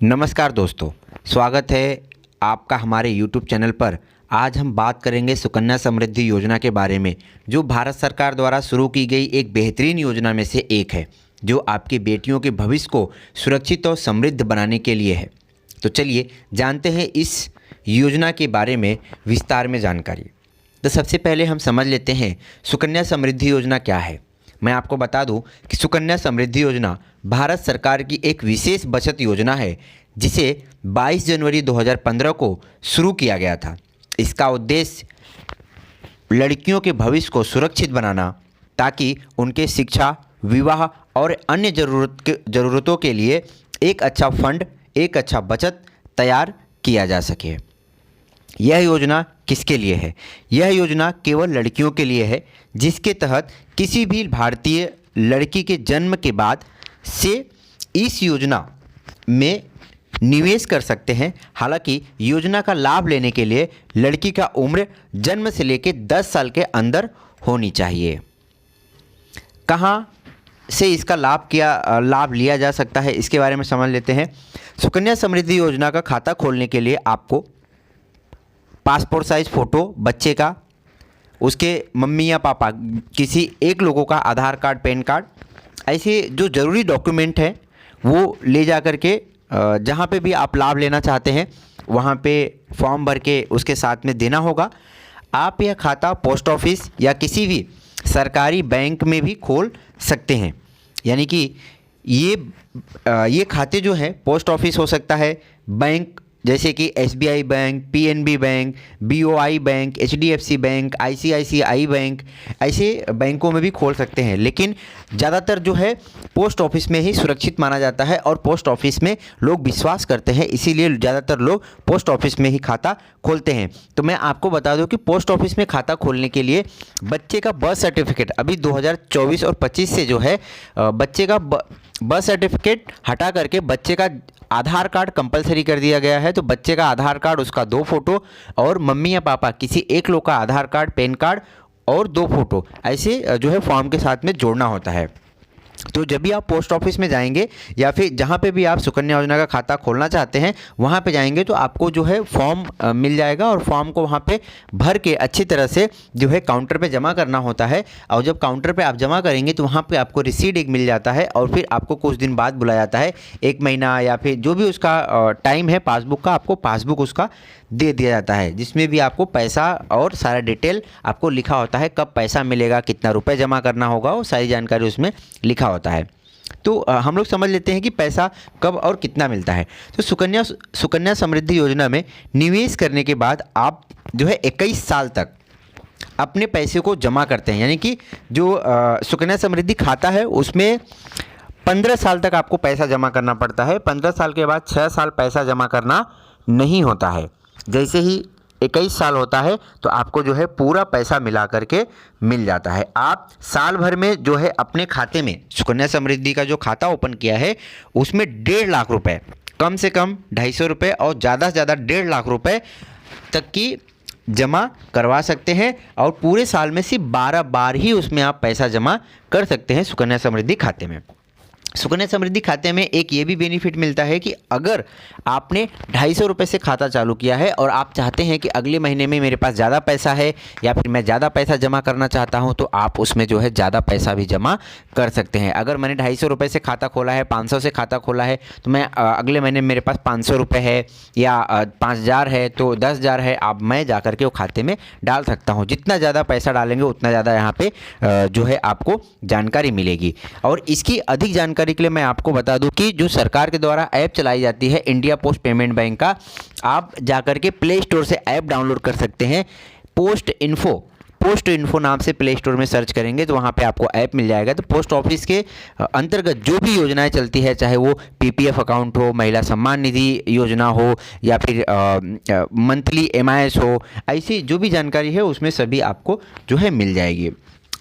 नमस्कार दोस्तों, स्वागत है आपका हमारे YouTube चैनल पर। आज हम बात करेंगे सुकन्या समृद्धि योजना के बारे में, जो भारत सरकार द्वारा शुरू की गई एक बेहतरीन योजना में से एक है, जो आपकी बेटियों के भविष्य को सुरक्षित और समृद्ध बनाने के लिए है। तो चलिए जानते हैं इस योजना के बारे में विस्तार में जानकारी। तो सबसे पहले हम समझ लेते हैं सुकन्या समृद्धि योजना क्या है। मैं आपको बता दूं कि सुकन्या समृद्धि योजना भारत सरकार की एक विशेष बचत योजना है, जिसे 22 जनवरी 2015 को शुरू किया गया था। इसका उद्देश्य लड़कियों के भविष्य को सुरक्षित बनाना, ताकि उनके शिक्षा, विवाह और अन्य ज़रूरतों के लिए एक अच्छा फंड, एक अच्छा बचत तैयार किया जा सके। यह योजना किसके लिए है? यह योजना केवल लड़कियों के लिए है, जिसके तहत किसी भी भारतीय लड़की के जन्म के बाद से इस योजना में निवेश कर सकते हैं। हालांकि योजना का लाभ लेने के लिए लड़की का उम्र जन्म से लेकर 10 साल के अंदर होनी चाहिए। कहाँ से इसका लाभ लिया जा सकता है, इसके बारे में समझ लेते हैं। सुकन्या समृद्धि योजना का खाता खोलने के लिए आपको पासपोर्ट साइज़ फ़ोटो बच्चे का, उसके मम्मी या पापा किसी एक लोगों का आधार कार्ड, पैन कार्ड, ऐसे जो ज़रूरी डॉक्यूमेंट हैं वो ले जा कर के जहाँ पे भी आप लाभ लेना चाहते हैं वहाँ पे फॉर्म भर के उसके साथ में देना होगा। आप यह खाता पोस्ट ऑफिस या किसी भी सरकारी बैंक में भी खोल सकते हैं। यानी कि ये खाते जो है पोस्ट ऑफिस हो सकता है, बैंक जैसे कि SBI bank, PNB bank, BOI bank, HDFC bank, ICICI bank, ऐसे बैंकों में भी खोल सकते हैं। लेकिन ज़्यादातर जो है पोस्ट ऑफिस में ही सुरक्षित माना जाता है और पोस्ट ऑफिस में लोग विश्वास करते हैं, इसीलिए ज़्यादातर लोग पोस्ट ऑफिस में ही खाता खोलते हैं। तो मैं आपको बता दूं कि पोस्ट ऑफिस में खाता खोलने के लिए बच्चे का बर्थ सर्टिफिकेट अभी 2024 और 25 से जो है बच्चे का बर्थ सर्टिफिकेट हटा करके बच्चे का आधार कार्ड कंपलसरी कर दिया गया है। तो बच्चे का आधार कार्ड, उसका 2 फोटो और मम्मी या पापा किसी एक लोग का आधार कार्ड, पैन कार्ड और 2 फोटो ऐसे जो है फॉर्म के साथ में जोड़ना होता है। तो जब भी आप पोस्ट ऑफिस में जाएंगे या फिर जहाँ पे भी आप सुकन्या योजना का खाता खोलना चाहते हैं वहाँ पे जाएंगे तो आपको जो है फॉर्म मिल जाएगा और फॉर्म को वहाँ पे भर के अच्छी तरह से जो है काउंटर पे जमा करना होता है। और जब काउंटर पे आप जमा करेंगे तो वहाँ पे आपको रिसीट एक मिल जाता है और फिर आपको कुछ दिन बाद बुलाया जाता है, 1 महीना या फिर जो भी उसका टाइम है पासबुक का, आपको पासबुक उसका दे दिया जाता है, जिसमें भी आपको पैसा और सारा डिटेल आपको लिखा होता है, कब पैसा मिलेगा, कितना रुपए जमा करना होगा, वो सारी जानकारी उसमें लिखा होता है। तो हम लोग समझ लेते हैं कि पैसा कब और कितना मिलता है। तो सुकन्या समृद्धि योजना में निवेश करने के बाद आप जो है 21 साल तक अपने पैसे को जमा करते हैं। यानी कि जो सुकन्या समृद्धि खाता है उसमें 15 साल तक आपको पैसा जमा करना पड़ता है। 15 साल के बाद 6 साल पैसा जमा करना नहीं होता है। जैसे ही 21 साल होता है तो आपको जो है पूरा पैसा मिला करके मिल जाता है। आप साल भर में जो है अपने खाते में सुकन्या समृद्धि का जो खाता ओपन किया है उसमें 1.5 लाख रुपए, कम से कम 250 रुपये और ज़्यादा से ज़्यादा 1.5 लाख रुपए तक की जमा करवा सकते हैं। और पूरे साल में सिर्फ 12 बार ही उसमें आप पैसा जमा कर सकते हैं सुकन्या समृद्धि खाते में। सुकन्या समृद्धि खाते में एक ये भी बेनिफिट मिलता है कि अगर आपने 250 रुपये से खाता चालू किया है और आप चाहते हैं कि अगले महीने में मेरे पास ज़्यादा पैसा है या फिर मैं ज़्यादा पैसा जमा करना चाहता हूं, तो आप उसमें जो है ज़्यादा पैसा भी जमा कर सकते हैं। अगर मैंने 250 रुपये से खाता खोला है, 500 से खाता खोला है, तो मैं अगले महीने मेरे पास 500 रुपये है या 5000 है तो 10,000 है, अब मैं जा कर के वो खाते में डाल सकता हूँ। जितना ज़्यादा पैसा डालेंगे उतना ज़्यादा यहाँ पर जो है आपको जानकारी मिलेगी। और इसकी अधिक जानकारी के लिए मैं आपको बता दूं कि जो सरकार के द्वारा ऐप चलाई जाती है इंडिया पोस्ट पेमेंट बैंक का, आप जाकर के प्ले स्टोर से ऐप डाउनलोड कर सकते हैं। पोस्ट इन्फो नाम से प्ले स्टोर में सर्च करेंगे तो वहाँ पे आपको ऐप मिल जाएगा। तो पोस्ट ऑफिस के अंतर्गत जो भी योजनाएं चलती है, चाहे वो PPF अकाउंट हो, महिला सम्मान निधि योजना हो या फिर मंथली MIS हो, ऐसी जो भी जानकारी है उसमें सभी आपको जो है मिल जाएगी।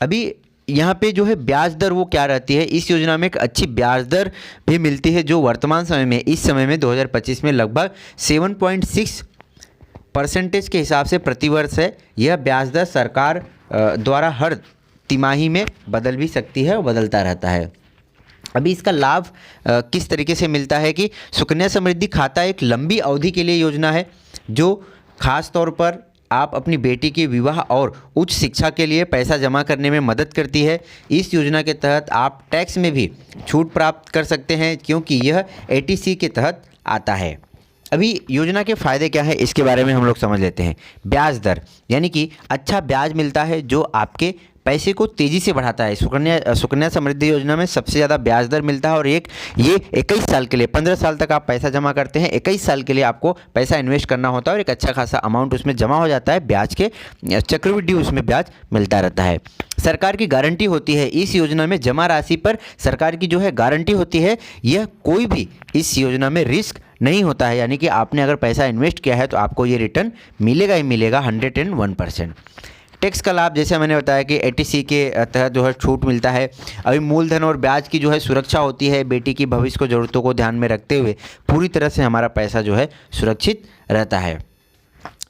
अभी यहाँ पे जो है ब्याज दर वो क्या रहती है, इस योजना में एक अच्छी ब्याज दर भी मिलती है, जो वर्तमान समय में इस समय में 2025 में लगभग 7.6% के हिसाब से प्रतिवर्ष है। यह ब्याज दर सरकार द्वारा हर तिमाही में बदल भी सकती है और बदलता रहता है। अभी इसका लाभ किस तरीके से मिलता है कि सुकन्या समृद्धि खाता एक लंबी अवधि के लिए योजना है जो खास तौर पर आप अपनी बेटी के विवाह और उच्च शिक्षा के लिए पैसा जमा करने में मदद करती है। इस योजना के तहत आप टैक्स में भी छूट प्राप्त कर सकते हैं क्योंकि यह एटीसी के तहत आता है। अभी योजना के फ़ायदे क्या है इसके बारे में हम लोग समझ लेते हैं। ब्याज दर, यानी कि अच्छा ब्याज मिलता है जो आपके पैसे को तेज़ी से बढ़ाता है। सुकन्या समृद्धि योजना में सबसे ज़्यादा ब्याज दर मिलता है और ये 21 साल के लिए, 15 साल तक आप पैसा जमा करते हैं, 21 साल के लिए आपको पैसा इन्वेस्ट करना होता है और एक अच्छा खासा अमाउंट उसमें जमा हो जाता है। ब्याज के चक्रवृद्धि उसमें ब्याज मिलता रहता है। सरकार की गारंटी होती है इस योजना में, जमा राशि पर सरकार की जो है गारंटी होती है। यह कोई भी इस योजना में रिस्क नहीं होता है, यानी कि आपने अगर पैसा इन्वेस्ट किया है तो आपको ये रिटर्न मिलेगा ही मिलेगा 101%। टैक्स का लाभ, जैसे मैंने बताया कि एटीसी के तहत जो है छूट मिलता है। अभी मूलधन और ब्याज की जो है सुरक्षा होती है। बेटी की भविष्य को ज़रूरतों को ध्यान में रखते हुए पूरी तरह से हमारा पैसा जो है सुरक्षित रहता है।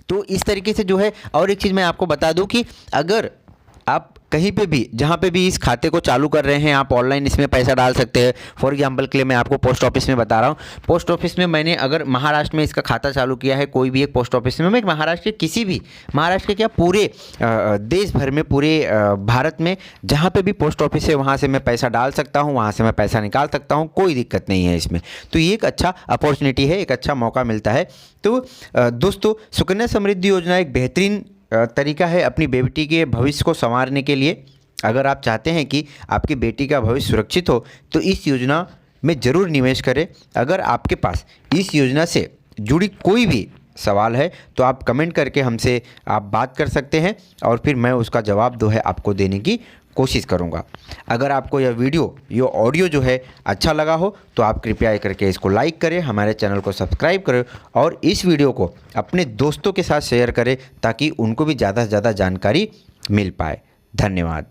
तो इस तरीके से जो है, और एक चीज़ मैं आपको बता दूं कि अगर आप कहीं पे भी, जहाँ पे भी इस खाते को चालू कर रहे हैं, आप ऑनलाइन इसमें पैसा डाल सकते हैं। फॉर एग्जांपल के लिए मैं आपको पोस्ट ऑफिस में बता रहा हूँ। पोस्ट ऑफिस में मैंने अगर महाराष्ट्र में इसका खाता चालू किया है, कोई भी एक पोस्ट ऑफिस में, मैं महाराष्ट्र के किसी भी, महाराष्ट्र के क्या पूरे देश भर में, पूरे भारत में जहाँ पर भी पोस्ट ऑफिस है वहाँ से मैं पैसा डाल सकता हूँ, वहाँ से मैं पैसा निकाल सकता हूँ, कोई दिक्कत नहीं है इसमें। तो ये एक अच्छा अपॉर्चुनिटी है, एक अच्छा मौका मिलता है। तो दोस्तों, सुकन्या समृद्धि योजना एक बेहतरीन तरीका है अपनी बेटी के भविष्य को संवारने के लिए। अगर आप चाहते हैं कि आपकी बेटी का भविष्य सुरक्षित हो तो इस योजना में ज़रूर निवेश करें। अगर आपके पास इस योजना से जुड़ी कोई भी सवाल है तो आप कमेंट करके हमसे आप बात कर सकते हैं और फिर मैं उसका जवाब जो है आपको देने की कोशिश करूंगा। अगर आपको यह वीडियो, ये ऑडियो जो है अच्छा लगा हो तो आप कृपया करके इसको लाइक करें, हमारे चैनल को सब्सक्राइब करें और इस वीडियो को अपने दोस्तों के साथ शेयर करें ताकि उनको भी ज़्यादा से ज़्यादा जानकारी मिल पाए। धन्यवाद।